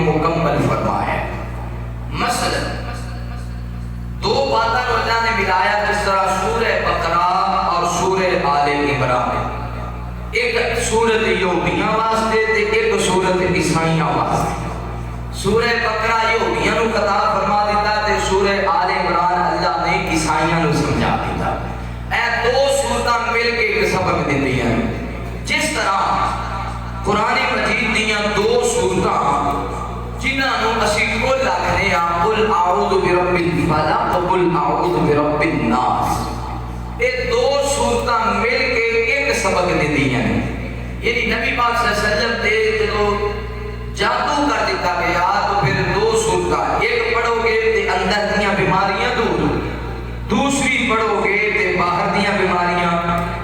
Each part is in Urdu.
مکمل فرمایا ہے۔ مثلا دو باتوں کو اللہ نے ملایا جس طرح سورہ بقرہ اور سورہ آل عمران، ایک سورت یہودیاں واسطے تے ایک سورت عیسائیاں واسطے۔ سورہ بقرہ یہودیاں نو خطاب فرما دیتا تے سورہ آل عمران اللہ نے عیسائیاں نو سمجھا دیتا۔ اے دو سورتاں مل کے ایک سبق دیندیاں ہیں۔ جس طرح قرآن مجید دیاں دو سورتاں جنہاں نو اسی کل آکھنے ہیں قل اعوذ برب الفلق قل اعوذ برب الناس، اے دو سورتاں مل کے ایک سبق دیندیاں ہیں۔ یعنی نبی پاک صلی اللہ علیہ وسلم تے جو جادو کر دیتا گیا تو پھر دو سورتاں ایک پڑھو گے تے اندر دیاں بیماریاں دور، دوسری پڑھو گے تے باہر دیاں بیماریاں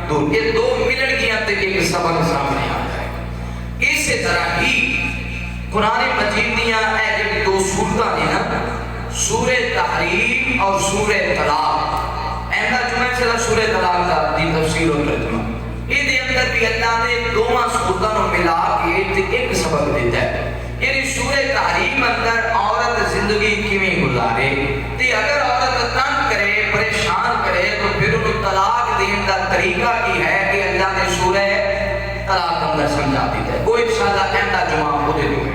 دور، یہ دو ملن گیاں تے ایک سبق سامنے آ جائے گا۔ اسی طرح ہی قرآن مجید دیاں اے جو دو سورتاں نے نا سورہ تحریم اور سورہ طلاق، اہمدہ جمعہ چلا سورہ طلاق کا دی تفسیر و ترجمہ، یہ دے اندر بھی اللہ نے دوواں سورتاں نو ملا کے ایک سبق دیتا ہے۔ یعنی سورہ تحریم اندر عورت زندگی کیویں گزارے تے اگر عورت تنگ کرے پریشان کرے تو پھر انہوں طلاق دین دا طریقہ کی ہے کہ اللہ نے سورہ طلاق اندر سمجھا دیتا ہے۔ وہ انشاءاللہ اہمدہ جمعہ کو دے دوں گے،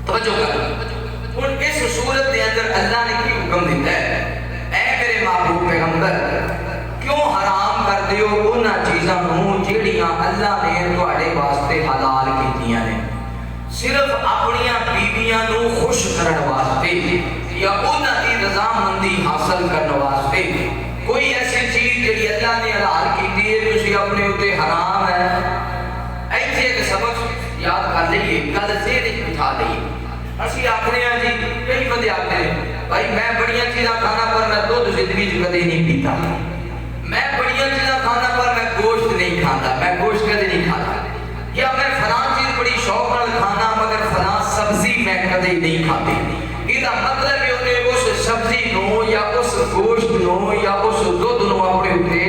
توجہ کر۔ ان اس صورت دے اندر اللہ نے کی حکم دیتا ہے، اے میرے محبوب پیغمبر کیوں حرام کر دیو انہاں چیزاں نو جیڑیاں اللہ نے تواڈے واسطے حلال کیتیاں نے، صرف اپنیاں بیویاں نو خوش کرن واسطے یا انہاں دی رضامندی حاصل کرن واسطے۔ کوئی ایسی چیز جڑی اللہ نے حلال کیتی ہے تسی اپنے اوتے حرام ہے، ایتھے ایک سبق یاد کر لئیے، گل ذہن بٹھا لئیے۔ اسی آخرے ہیں جی کئی بندے آتے ہیں بھائی میں بڑیاں چیزاں کھانا پر میں دودھ زندگی کدے نہیں پیتا، میں بڑیاں چیزاں کھانا پر میں گوشت نہیں کھاتا، میں گوشت کدے نہیں کھاتا، یا میں فلاں چیز بڑی شوق نال کھانا مگر فلاں سبزی میں کدے نہیں کھاتی۔ یہ مطلب ہے انہیں اس سبزی نو یا اس گوشت نو یا اس دودھ نو اپنے اوتے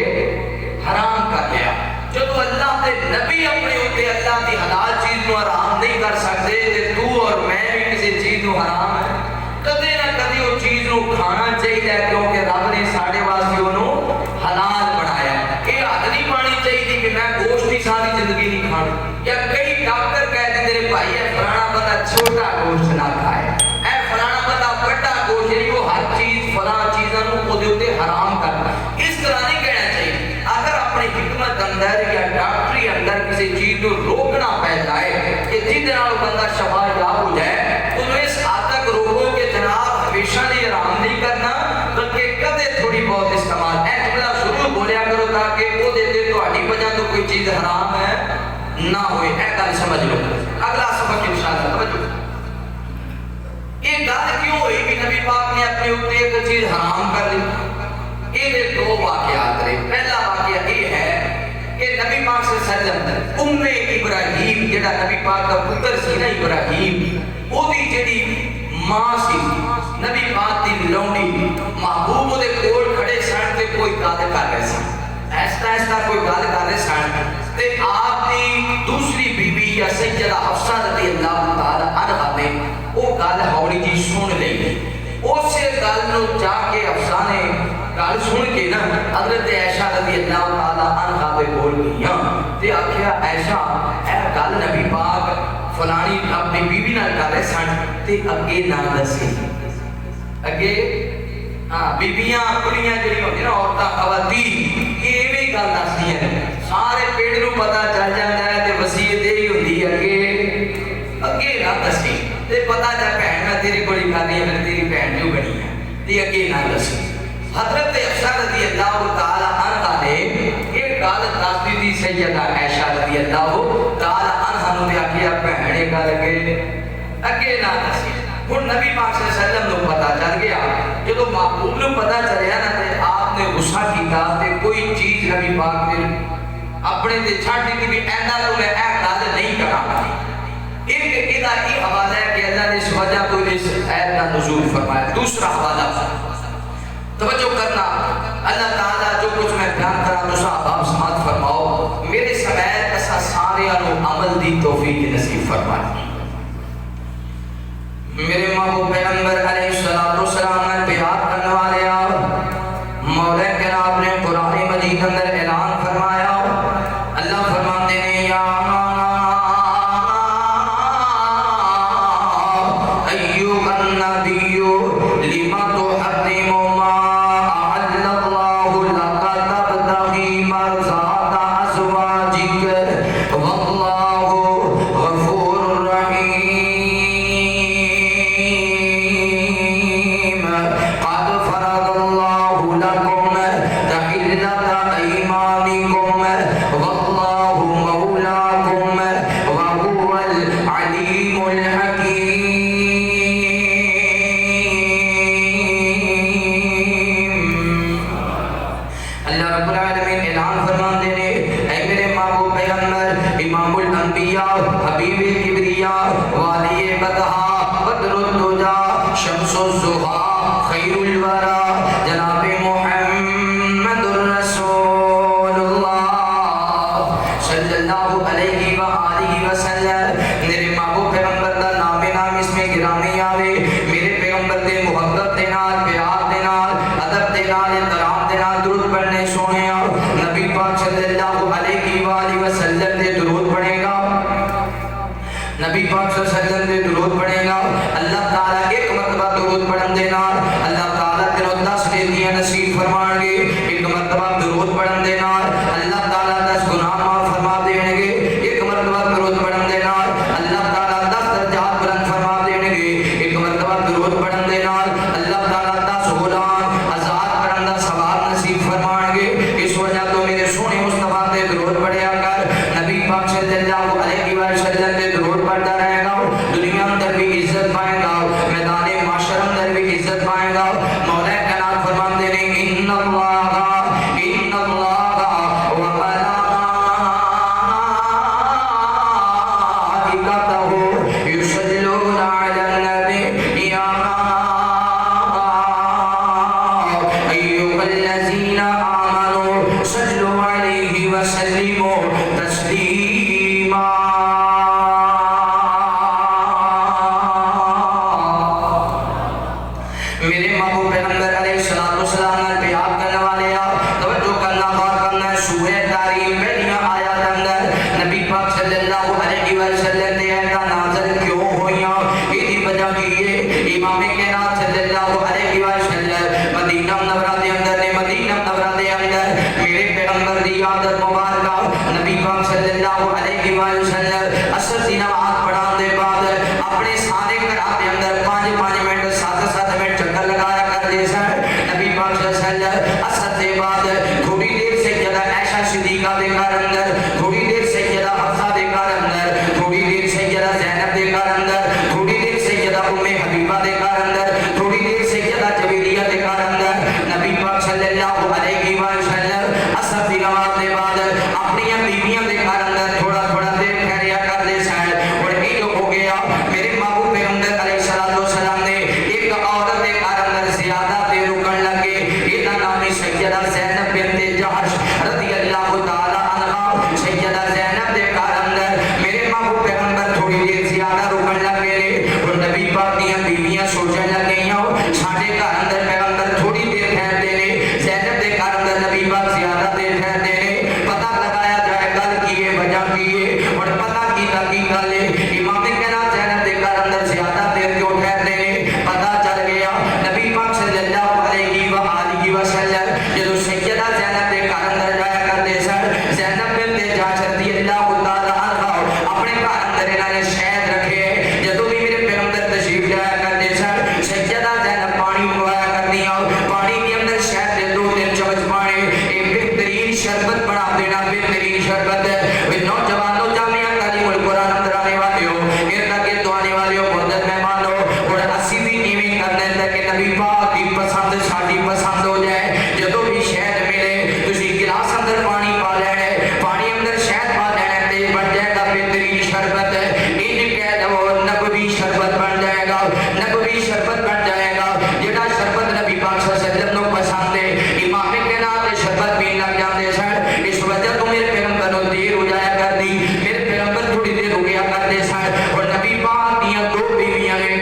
حرام کر لیا۔ جب اللہ دے نبی اپنے اوتے اللہ دی حلال چیز نو حرام نہیں کر سکتے تے تو اور میں بھی کسی چیز نو حرام ہے، کدے نہ کدے وہ چیز نو کھانا چاہیے کیونکہ رب نے ساڑے واسطے انہوں حلال بنایا۔ یہ حد نہیں پانی چاہیے کہ میں گوشت ہی ساری زندگی نہیں کھانا، یا کئی ڈاکٹر کہتے ہیں میرے بھائی اے فلانا بندہ چھوٹا گوشت نہ کھائے، اے فلانا بندہ بڑا گوشت، یعنی وہ ہر چیز فلاں چیزاں نو خود ہوتے حرام کرنا۔ اس طرح نہیں کہنا چاہیے۔ اگر اپنی حکمت اندر یا ڈاکٹری اندر کسی چیز کو روکنا پہ جائے کہ جن نال بندہ شفا یاب ہو جائے تو اس حد تک روکو کہ جناب ہمیشہ نہیں حرام نہیں کرنا بلکہ کدے تھوڑی بہت استعمال ہے جملہ ضرور بولیا کرو تاکہ وہ دے دے تو ہڈی وجہ تو کوئی چیز حرام ہے نہ ہوئے۔ اے گل سمجھ لو۔ اگلا سبق انشاءاللہ توجہ۔ یہ گل کیوں ہوئی کہ نبی پاک نے اپنے اوپر ایک چیز حرام کر لی؟ یہ دو واقعات رہے۔ پہلا واقعہ یہ ہے کہ نبی پاک صلی اللہ علیہ وسلم ام ابراہیم جڑا نبی پاک کا پتر سی نا ابراہیم، وہ دی جڑی ماں سی نبی پاک دی لونڈی محبوب دے کول کھڑے سن تے کوئی گل کر رہے سن، ایسا ایسا کوئی گل کر رہے سن تے آپ دی دوسری بیوی یا سیدہ حفصہ رضی اللہ تعالی عنہا نے وہ گل ہوڑی جی سن لئی۔ اسے گل نو جا کے حفصہ نے گل سن کے نا حضرت عائشہ رضی اللہ تعالی عنہا دے کول گئیاں تے آکھیا عائشہ اے گل نبی پاک فلانی اپنی بیوی نال کر رہے سن تے اگے نہ دسی، اگے بیبیاں کڑیاں جڑی ہوندی نا عورتاں خواتین ایویں گل دسدیاں نے، سارے پیڑ نو پتہ چل جاندا ہے تے وصیت یہی ہوندی ہے اگے نہ دسی تے پتہ جا بہن میں تیری کوئی کرنی ہے تیری بہن جو بنی ہے تے اگے نہ دسی۔ حضرت حفصہ رضی اللہ تعالی عنہا نے یہ گل دس دی سیدہ عائشہ رضی اللہ تعالی عنہا نو تے آکھیا بہن یہ گل اگے نہ دسی۔ ہن نبی پاک صلی اللہ علیہ وسلم نو پتہ چل گیا، جدوں محبوب نو پتہ چلیا نا تے آپ نے غصہ کیتا تے کوئی چیز نبی پاک نے اپنے تے چھڈ دتی بھی ایندا تو میں اے گل نہیں کراں۔ ایک ادا یہ حوالہ ہے کہ اللہ نے اس وجہ کو اس آیت کا نزول فرمایا۔ دوسرا حوالہ توجہ کرنا، اللہ تعالیٰ جو کچھ میں بیان کرا تو صاحب آپ سماعت فرماؤ، میرے سمیت ایسا سارے عمل دی توفیق نصیب فرمائے۔ میرے محبوب پیغمبر علیہ السلام نے بیعت کرنے والے مولا کرام نے قرآن مجید اندر اعلان فرمایا، اللہ فرماتے ہیں یا ایھا النبی لما تحرم ما احل اللہ لک تبتغی مرضات ازواجک واللہ غفور رحیم قد فرض اللہ لکم تحلۃ ایمانکم واللہ مولاکم وهو العلیم الحکیم۔ اللہ رب العالمین اعلان فرماتے ہیں اے میرے محبوب پیغمبر امام الانبیاء حبیب کبریا والی بطحا بدر الدجا شمس الضحا خیر الورا جناب محمد الرسول اللہ صلی اللہ علیہ وآلہ وسلم۔ میرے محبوب پیغمبر دا نام اس میں گرامی آوے، میرے پیغمبر دے محبت دے نال پیار دے نال ادب دے نال احترام دے نال درود پڑھنے سونے نبی پاک صلی اللہ علیہ وآلہ وسلم دے درود پڑھے گا، نبی پاک صلی اللہ علیہ وسلم دے درود پڑھے گا، اللہ تعالیٰ ایک مرتبہ درود پڑھن دے نال اللہ تعالیٰ تینوں 10 نیکیاں نصیب فرمان گے، ایک مرتبہ درود پڑھن دے نال اللہ تعالیٰ 10 گناہ معاف فرما دیں گے، ایک مرتبہ درود پڑھن دے نال اللہ تعالیٰ 10 درجات بلند فرما دیں گے، ایک مرتبہ درود پڑھن دے نال اللہ تعالیٰ 10 غلام آزاد کرن دا ثواب نصیب فرمان گے۔ اس وجہ تو میرے سونے مصطفیٰ تے درود پڑھیا کر، نبی پاک صلی اللہ علیہ وسلم تے درود پڑھتا رہے گا، دنیا اندر بھی عزت پائے گا، میدان معاشر اندر بھی عزت پائے گا۔ مولا کرام فرماتے ہیں ان اللہ یصلون علی النبی یا ایھا الذین آمنوا صلوا علیہ وسلموا تسلیما۔ میرے محبوب پیغمبر علیہ السلام نے بیعت کرنے والے توجہ کرنا غور کرنا ہے، سورہ تحریم پہلیاں آیات اندر نبی پاک صلی اللہ علیہ وسلم نے ایسا نازل کیوں ہوئیاں، یہ وجہ کی ہے امام کائنات صلی اللہ علیہ وسلم مدینہ منورہ دے اندر نے مدینہ منورہ دے اندر میرے پیغمبر دی عادت مبارکہ نبی پاک صلی اللہ علیہ وسلم عصر دی نماز پڑھان دے بعد اپنے سارے گھراں دے اندر 5 منٹ 7 منٹ چکر لگایا کرتے سن۔ نبی پاک صلی اللہ علیہ وسلم عصر دے بعد تھوڑی دیر سے جدا عائشہ صدیقہ دے گھر اندر، تھوڑی دیر سے جدا حفصہ دے گھر اندر، تھوڑی دیر سے جدا زینب دے گھر اندر، تھوڑی دیر سے جدا ام حبیبہ دے گھر اندر، تھوڑی دیر سے جدا جویریہ دے گھر اندر نبی پاک صلی اللہ علیہ وسلم عصر دی نماز دے بعد اپنی بیویاں دے گھر اندر تھوڑا تھوڑا دیر ٹھہریا کرتے سن۔ اور یہ جو ہو گیا میرے محبوب پیغمبر علیہ السلام نے ایک عورت دے گھر اندر زیادہ دیر رکن لگے، یہ نام سیدہ زینب بنت جحش رضی اللہ تعالی عنہا، سیدہ زینب دے گھر اندر میرے محبوب پیغمبر تھوڑی دیر زیادہ رکن لگے اور نبی پاک دیاں بیویاں سوچنے لگیاں ساڈے گھر اندر پیغمبر تھوڑی دیر ٹھہرتے نے، زینب دے گھر اندر نبی پاک زیادہ دیر ٹھہرتے نے، پتہ لگایا جائے گل کی ہے وجہ کی ہے اور پتہ کیتا کی گل ہے امام کائنات زینب دے گھر اندر زیادہ دیر کیوں ٹھہرتے نے، پتہ چل گیا نبی پاک صلی اللہ علیہ وآلہ وسلم جدو سیدہ زینب دے گھر اندر جایا کرتے سن، زینب بنت جحش رضی اللہ تعالی عنہا اپنے گھر اندر انہوں نے شہد رکھے، جدو بھی میرے پیغمبر تشریف جایا کرتے سن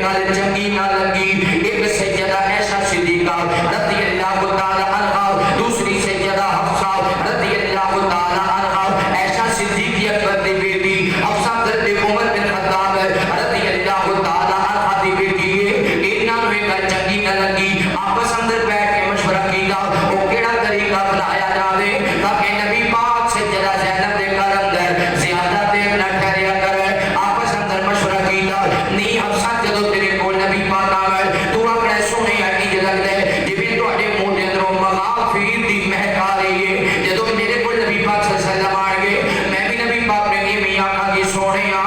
نال چنگی نہ لگی ایک سیدہ عائشہ صدیقہ رضی اللہ تعالی عنہا دوسری سیدہ حفصہ رضی اللہ تعالی عنہا عائشہ صدیقہ اکبر دی بیٹی حفصہ بنت عمر بن خطاب رضی اللہ تعالی عنہا دی بیٹی انہاں نوں ایک چنگی نہ لگی آپس اندر بیٹھ کے مشورہ کیتا او کیڑا طریقہ اپنایا جاوے تاکہ نبی پاک سیدہ زینب دے گھر اندر زیادہ دیر نہ ٹھہریا کرے آپس اندر مشورہ کیتا نہیں حفصہ جدوں تیرے کول نبی پاک آوے تو اپنے سونے اٹی لگ دے جویں تواڈے منہ دے اندروں مغافیر دی مہک آ رہی ہے جدوں میرے کول نبی پاک صلی اللہ علیہ وسلم آ گئے میں بھی نبی پاک نے ایویں آکھاں گی سونےا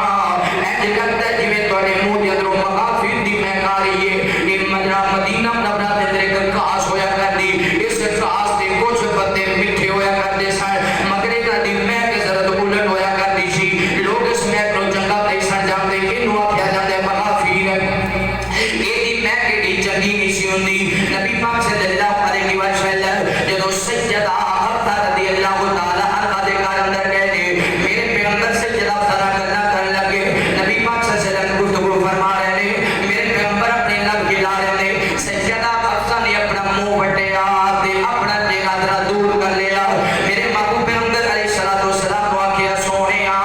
اج لگدا ہے جویں تواڈے منہ دے اندروں مغافیر دی مہک آ رہی ہے یہ مجرا مدینہ منورہ دے اندر ایک خاص ہویا کردی اس خاص دے کچھ پتے میٹھے ہویا کردے سن مگر انہاں دی مہک ذرا الٹ ہویا کردی سی لوگ اس مہک نوں چنگا نہیں سن جاندے اینوں آکھیا جاندا ہے مغافیر ایدی مہک ایڈی چنگی نہیں سی ہوندی نبی پاک صلی اللہ علیہ وسلم جدوں سیدہ حفصہ رضی اللہ تعالی عنہا دے گھر اندر گئے میرے پیغمبر سیدہ حفصہ گلاں کرن لگے نبی پاک صلی اللہ علیہ وسلم گفتگو فرما رہے ہیں میرے پیغمبر اپنے لب ہلا رہے ہیں سیدہ حفصہ نے اپنا منہ وٹیا تے اپنا چہرہ ذرا دور کر لیا میرے محبوب پیغمبر علیہ الصلوۃ والسلام کو آکھیا سونےا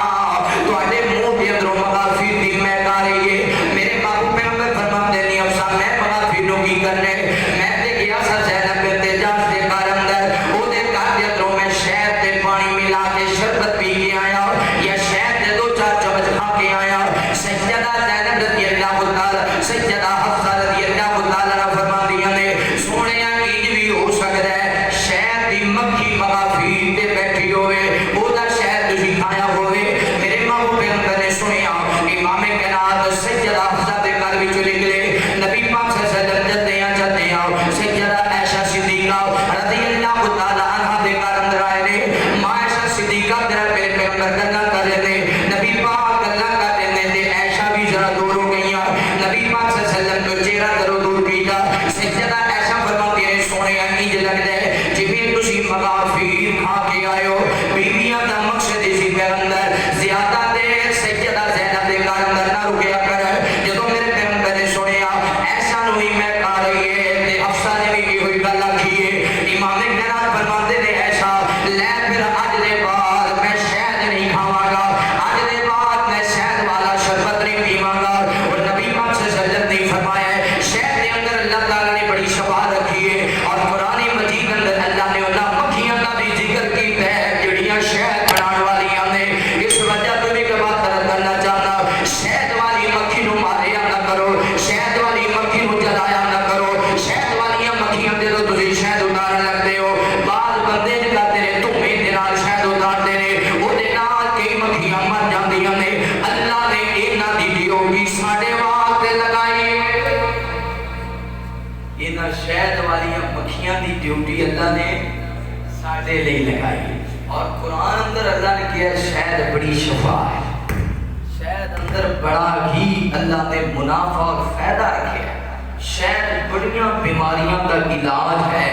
تواڈے منہ دے اندروں مغافیر دی مہک آ رہی ہے میرے محبوب پیغمبر فرماتے ہیں حفصہ میں مغافیر نوں کی کرنے میں تے گیا سا زینب بنت جحش دے گھر اندر او دے گھر دے اندروں میں شہد تے پانی ملا کے شربت پی کے آیا یا شہد دے دو چار چمچ کھا کے آیا سیدہ زینب رضی اللہ تعالی سیدہ حفصہ رضی اللہ تعالی عنہا فرماندیاں نے سونےا انج بھی ہو سکدا ہے شہد دی مکھی مغافیر تے بیٹھی ہوئے او دا شہد تسی کھایا ہوئے میرے محبوب پیغمبر نے سنیا امام کائنات سیدہ حفصہ دے گھر وچ نکلے نبی پاک صلی اللہ علیہ وسلم جدیاں سیدہ عائشہ صدیقہ رضی اللہ تعالی عنہا دے گھر اندر آئے نے ماں عائشہ صدیقہ ذرا میرے پیغمبر گلاں کر رہے نے نبی پاک گلاں کر رہے نے تے عائشہ بھی ذرا دور ہو گئیاں نبی پاک صلی اللہ علیہ وسلم کو چہرہ ذرا دور کیتا سیدہ عائشہ فرماتی ہے سونےا انج لگدا ہے جویں تسی مغافیر کھا کے آئے ہو بیویاں دا مقصد اسی پیغمبر زیادہ دیر سیدہ زینب دے گھر اندر نہ رکیا کر جدوں میرے پیغمبر نے سنیا ایسا نوئی میں کہا رہی ہے تے حفصہ نے بھی ہوئی گل آکھی ہے امام کائنات فرماتے نے ایسا لے پھر اج دے بعد میں شہد نہیں کھاواں گا اج دے بعد میں شہد والا شربت نہیں پیواں گا اور نبی پاک صلی اللہ علیہ وسلم نے فرمایا ہے شہد کے اندر اللہ تعالی نے بڑی شفا رکھی ہے اور قرآن مجید اندر اللہ نے انہاں مکھیاں کا بھی ذکر کیتا ہے جڑیاں شہد بنان والیاں نے اس وجہ تو ایک بات کرنا چاہنا شہد والی مکھی نوں ماریا نہ کرو شہد والی مکھی نوں جلایا نہ کرو شہد والی مکھیاں دے تو تسی شہد اتارن لگدے ہو بعض بندے جڑا تیرے دھویں دے نال شہد اتاردے نے او دے نال کئی مکھیاں مر جاندیاں نے اللہ نے انہاں دی ڈیوٹی ساڈے واسطے لگائی ہے انہاں شہد والی مکھیاں دی ڈیوٹی اللہ نے ساڈے لئی لگائی اور قرآن اندر اللہ نے کیا شہد بڑی شفا ہے شہد اندر بڑا ہی اللہ نے منافع اور فائدہ رکھا ہے شہد بڑیاں بیماریاں کا علاج ہے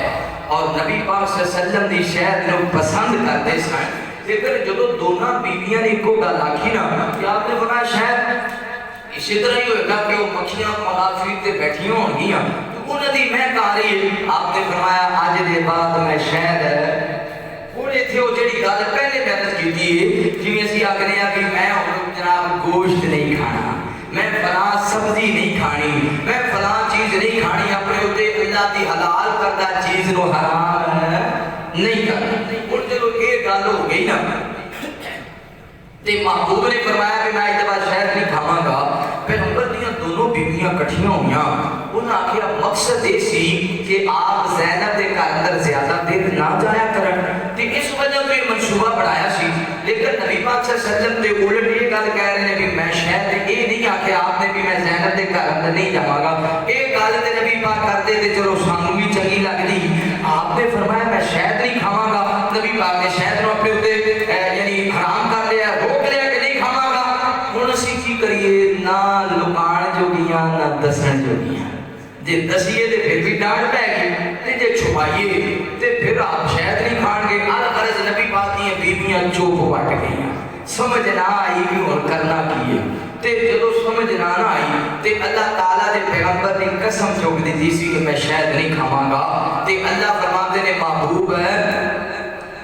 اور نبی پاک صلی اللہ علیہ وسلم دی شہد نو پسند کرتے سن لیکن جدو دونوں بیویاں نے ایکو گل آکھی نا کہ آپ نے فرمایا شہد اسی طرح ہی ہوئے گا کہ وہ مکھیاں مغافیر تے بیٹھیاں ہوں گیاں تو انہوں نے میں کہا رہی ہے آپ نے فرمایا آج دے بعد میں شہد تھوڑے تھے وہ جڑی گل پہلے محنت کی تھی جویں اسی آکھنے ہیں کہ میں جناب گوشت نہیں کھانا میں فلاں سبزی نہیں کھانی میں فلاں چیز نہیں کھانی اپنے اوتے اللہ دی حلال کردہ چیز نو حرام نہیں کرنا ہن چلو یہ گل ہو گئی نا تے محبوب نے فرمایا کہ میں اس بعد شہد نہیں کھاواں گا پیغمبر دیاں دونوں بیویاں کٹھیاں ہوئیاں انہاں آخیا مقصد یہ سی کہ آپ زینب دے گھر اندر زیادہ دیر نہ جایا کرن تے اس وجہ تو یہ منصوبہ بنایا سی لیکن نبی پاک صلی اللہ علیہ وسلم تے الٹ یہ گل کہہ رہے ہیں کہ میں شہد یہ نہیں آخیا آپ نے بھی میں زینب دے گھر اندر نہیں جاواں گا یہ گل تے نبی پاک کرتے تے چلو سانوں بھی چنگی لگدی آپ نے فرمایا میں شہد نہیں کھاواں گا نبی پاک نے شہد نو اپنے اوتے یعنی حرام کر لیا روک لیا کہ نہیں کھاواں گا ہن اسی کی کریے نہ لکان جوگیاں نہ دسن جوگیاں جے دسیے تے پھر بھی ڈانٹ پے گی تے جے چھپائیے تے پھر آپ شہد نہیں کھان گے الغرض نبی پاک دی بیویاں چوپ وٹ گئیاں سمجھ نہ آئی بھی ہن کرنا کی ہے تے جدوں سمجھ نہ آئی تے اللہ تعالی دے پیغمبر نے قسم چک دی سی کہ میں شاید نہیں کھاواں گا تے اللہ فرماتے نے محبوب ہے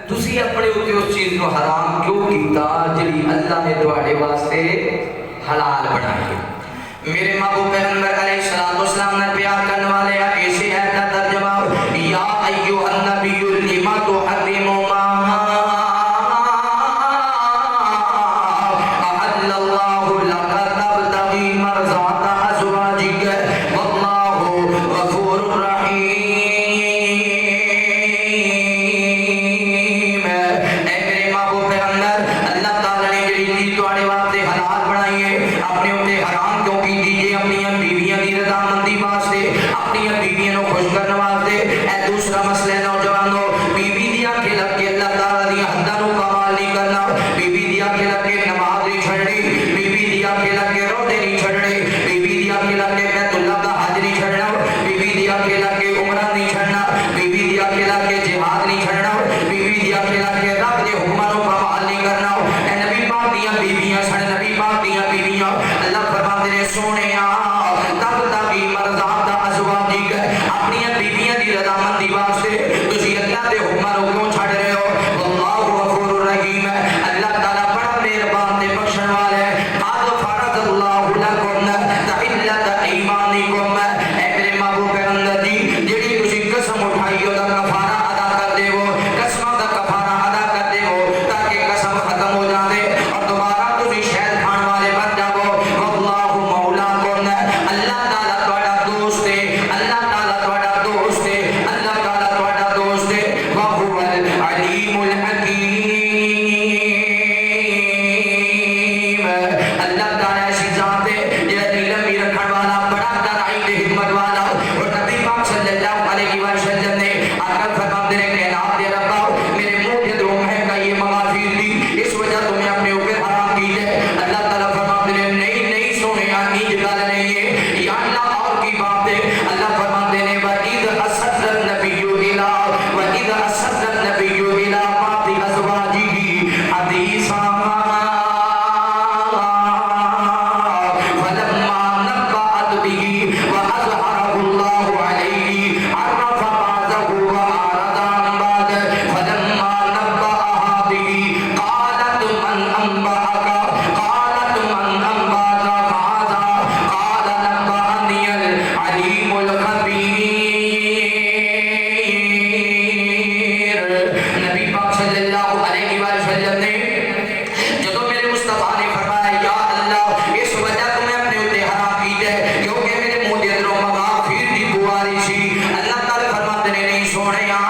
تسی اپنے اوتے اس چیز کو حرام کیوں کیتا جڑی اللہ نے تواڈے واسطے حلال بنائی. میرے محبوب پیغمبر علیہ الصلوۃ والسلام نے پیار کرنے والے ایسے ہے کا ترجمہ یا ایھا النبی لما تحرم ما احل اللہ لک تبتغی مرضات ازواجک واللہ غفور رحیم. اے میرے محبوب پیغمبر اللہ تعالی نے جڑی چیز تواڈے واسطے حلال بنائی ہے اپنے اوتے حرام کیوں کی دیجئے اپنی بیویاں دی رضامندی واسطے اپنی بیویاں نو خوش کرنے واسطے. اے دوسرا مسئلہ نوجوانوں بیوی دی آنکھیں لگ کے اللہ تعالی دی حداں نو کمال نہیں کرنا. بیوی دی آنکھیں لگ کے نماز نہیں چھڑنی, بیوی دی آنکھیں لگ کے روزے نہیں چھڑنے, بیوی دی آنکھیں لگ کے بیت اللہ کا حج نہیں چھڑنا, بیوی دی آنکھیں لگ کے عمرہ نہیں چھڑنا, بیوی دی آنکھیں لگ کے جہاد نہیں چھڑنا, بیوی دی آنکھیں لگ کے رب دے حکماں نو کمال نہیں کرنا. اے نبی پاک دیاں بیویاں سن نبی پاک دیاں بیویاں اللہ فرماتے نے سونیا تب تاکہ مرضات ازواجک اپنی بیویاں دی رضامندی واسطے تسی اللہ دے حکماں نو کیوں چھڈ رہے ہو. واللہ غفور رحیم اللہ تعالی بڑا مہربان تے بخشن والا ہے. قد فرض اللہ لکم تحلۃ ایمانکم. اے میرے محبوب پیغمبر جی جڑی تسی قسم اٹھائی ہو دا کفارہ ادا کر دے ہو, قسم دا کفارہ ادا کر دے ہو تاکہ قسم ختم ہو جاندے اور دوبارہ تسی شہد کھان والے بن جاؤ. واللہ مولاکم اللہ تعالی تہاڈا دوست ہے, اللہ تعالی تہاڈا دوست ہے, اللہ تعالی تہاڈا دوست ہے. وہو العلیم الحکیم اللہ تعالی ایسی ذات ہے جڑا علم بھی رکھن والا بڑا تنائی تے حکمت والا. اور نبی پاک صلی اللہ علیہ وسلم نے آقا فرماتے ہیں کہ نام دے ربا میرے منہ کے دو مہنگا یہ مغافیر دی اس وجہ تمہیں اپنے اوپر حرام کی ہے. اللہ تعالی فرماتے ہیں نہیں نہیں سونے آنی جگال نہیں ہے یا اللہ اور کی بات ہے. اللہ فرماتے ہیں وَإِذْ أَسَرَّ النَّبِيُّ إِلَىٰ وَإِذْ أَسَرَّ النَّبِيُّ إِلَىٰ بَعْضِ أَزْوَاجِهِ حَدِيثًا فَلَمَّا نَبَّأَتْ بِهِ وَأَظْهَرَهُ اللَّهُ عَلَيْهِ عَرَّفَ بَعْضَهُ وَأَعْرَضَ عَن بَعْضٍ فَلَمَّا نَبَّأَهَا بِهِ قَالَتْ مَنْ أَنبَأَكَ قَالَتْ مَنْ أَنبَأَكَ هَٰذَا قَالَ نَبَّأَنِيَ الْعَلِيمُ الْخَبِيرُ. نبی پاک صلی اللہ علیہ وسلم نے جدو میرے مصطفیٰ نے فرمایا یا اللہ اس وجہ تمہیں اپنے اوتے حرام کیتا ہے کیونکہ میرے منہ دے اندروں مغافیر دی بو آ رہی سی. اللہ تعالی فرماتے نے نہیں سونیا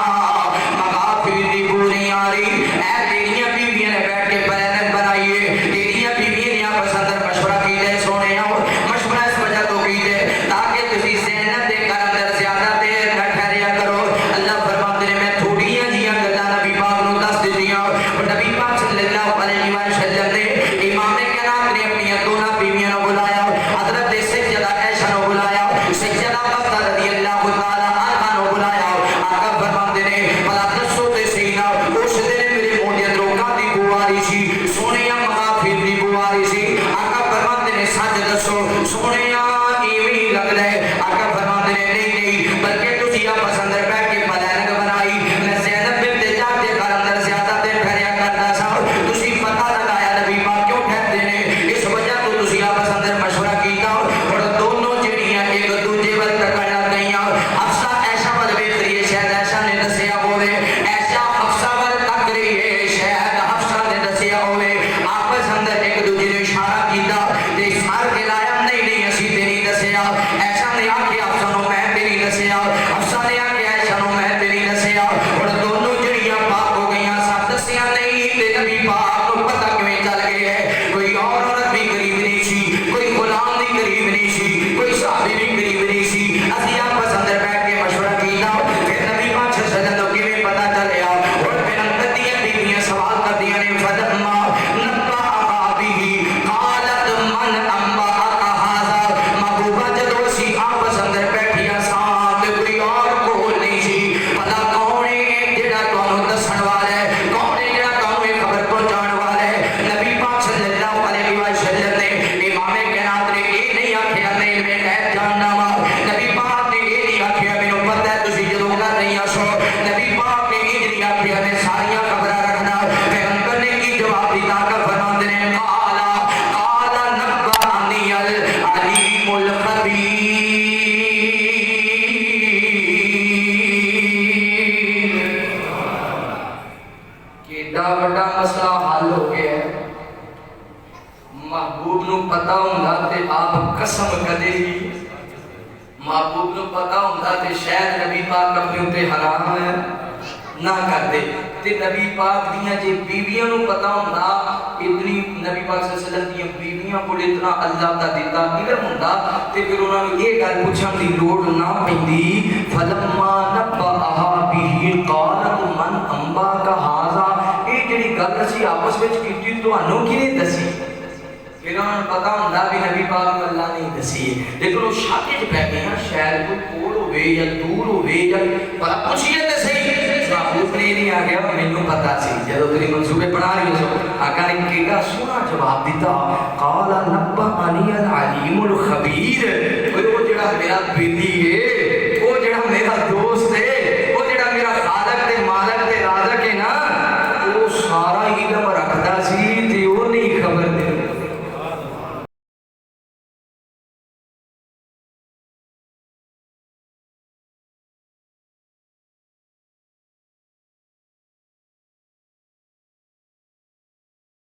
مغافیر دی بو نہیں آ رہی. اے تیریاں بیویاں نے بیٹھ کے پلان بنائیے, تیریاں بیویاں نے آپس اندر مشورہ کیتا ہے. سونیا مشورہ اس وجہ تو کیتا ہے تاکہ تسی زینت دے گھر اندر زیادہ دیر نہ ٹھہریا کرو. اللہ فرماتے نے میں تھوڑیاں جیاں گلاں نبی پاک نو دس دتیاں اور نبی پاک صلی اللہ علیہ وسلم نے امام کائنات نے اپنی دونوں بیویاں نو بلایا, حضرت سیدہ عائشہ نو بلایا, سیدہ حفصہ رضی اللہ تعالی عنہا نو بلایا. آقا فرماتے نے بھلا دسو تے صحیح نہ اس دن میرے منہ دے اندروں کاہدی بو آ رہی سی, سونیا مغافر دی بو آ رہی سی. آقا فرماتے نے سچ دسو سونیا ایویں لگدا ہے. آقا فرماتے نے نہیں نہیں بلکہ تسی آپس اندر بیٹھ کے پلاننگ بنائی. میں زینب بنت جحش دے گھر اندر زیادہ دیر ٹھہریا کرتا سا, تسی پتہ لگایا نبی پاک کیوں ٹھہرتے نے اس وجہ تو تسی آپس اندر مشورہ کیتا اور دونوں جڑیاں ایک دوجے ول تکن لگ گئیاں. حفصہ عائشہ ول ویکھ رہی ہے, شاید عائشہ نے دسیا ہوے, عائشہ حفصہ ول تک رہی ہے, شاید حفصہ نے دسیا ہوے. آپس اندر ایک دوجے نے اشارہ کیتا تے اشارہ کے لایا نہیں نہیں اسی تے نہیں دسیا. عائشہ نے آکھیا حفصہ نو میں تے نہیں دسیا, حفصہ نے آکھیا عائشہ نو میں تے نہیں دسیا اور دونوں جڑیاں پاک ہو گئیاں. سب دسیا نہیں تے نبی پاک کو پتہ کیویں چل گیا ہے. کوئی اور عورت بھی قریب نہیں سی, کوئی غلام بھی قریب نہیں سی, کوئی صحابی بھی قریب نہیں سی. اسی آپس اندر بیٹھ کے مشورہ کیتا پھر نبی پاک صلی اللہ علیہ وسلم کو کیویں پتہ چلیا اور پھر اندر دیاں بیویاں سوال کردیاں نے فلما نبأها به قالت من أنبأك هذا. محبوبہ جدو اسی آپس اندر بیٹھ محبوب نو پتا ہوندا تے شاید نبی پاک اپنے اوتے حرام نہ کرتے تے نبی پاک دیاں جے بیویاں نو پتا ہوندا اتنی نبی پاک صلی اللہ علیہ وسلم دیاں بیویاں کو اتنا اللہ دا دیتا علم ہوندا تے پھر انہاں نو یہ گل پوچھن دی لوڑ نہ پیندی فلما نبأها به قالت من انباک ھذا اے جڑی گل اسی آپس وچ کیتی تانوں کنے دسی پھر انہوں نے پتا ہوندا بھی نبی پاک کو اللہ نہیں دسی ہے لیکن وہ شاک وچ پہ گئے ہیں شاید کوئی کول ہوے یا دور ہوے یا پر پوچھئے تے صحیح محبوب نے نہیں آ گیا مینوں پتا سی جدوں تیری منصوبے بنا رہی ہو آقا نے کہا سونا جواب دیتا قال نبأنی العلیم الخبیر وہ جڑا میرا بیٹی ہے